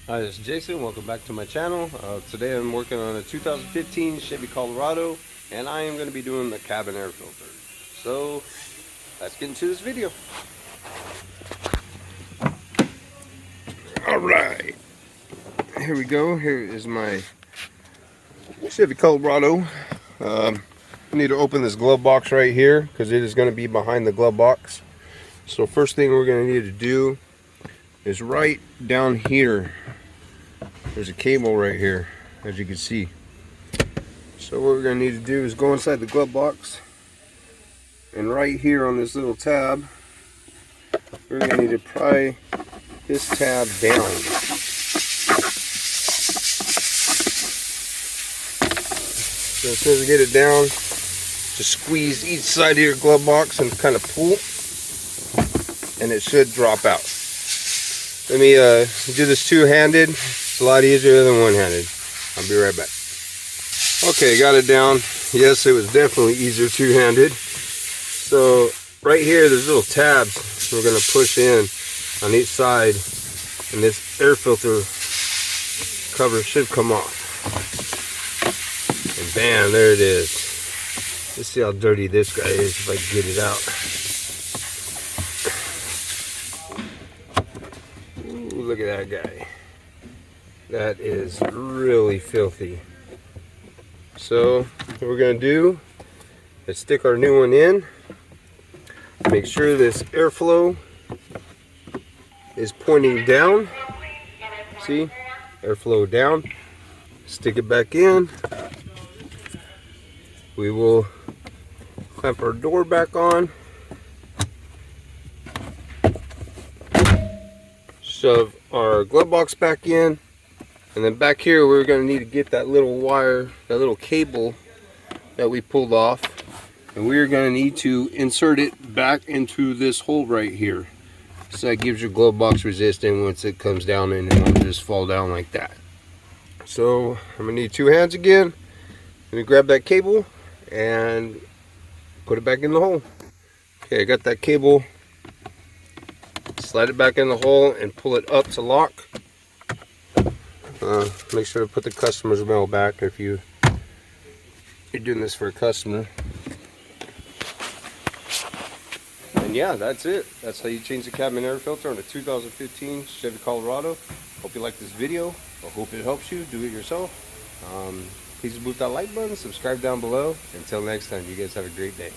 Hi, this is Jason. Welcome back to my channel. Today I'm working on a 2015 Chevy Colorado, and I am going to be doing the cabin air filter. So let's get into this video. Alright, here we go. Here is my Chevy Colorado. I need to open this glove box right here because it is going to be behind the glove box. So first thing we're going to need to do is right down here. There's a cable right here, as you can see. So what we're going to need to do is go inside the glove box, and right here on this little tab, we're going to need to pry this tab down. So as soon as we get it down, just squeeze each side of your glove box and kind of pull, and it should drop out. Let me do this two-handed. It's a lot easier than one-handed. I'll be right back. Okay, got it down. Yes, it was definitely easier two-handed. So right here, there's little tabs we're going to push in on each side, and this air filter cover should come off. And bam, there it is. Let's see how dirty this guy is if I can get it out. Ooh, look at that guy. That is really filthy. So what we're going to do is stick our new one in. Make sure this airflow is pointing down. See? Airflow down. Stick it back in. We will clamp our door back on. Shove our glove box back in. And then back here we're going to need to get that little wire, that little cable that we pulled off. And we're going to need to insert it back into this hole right here. So that gives your glove box resistance once it comes down, and it won't just fall down like that. So I'm going to need two hands again. I'm going to grab that cable and put it back in the hole. Okay, I got that cable. Slide it back in the hole and pull it up to lock. Make sure to put the customer's mail back if you're doing this for a customer. And yeah, that's it. That's how you change the cabin air filter on a 2015 Chevy Colorado. Hope you like this video. I hope it helps you do it yourself. Please move that like button, subscribe down below. Until next time, you guys have a great day.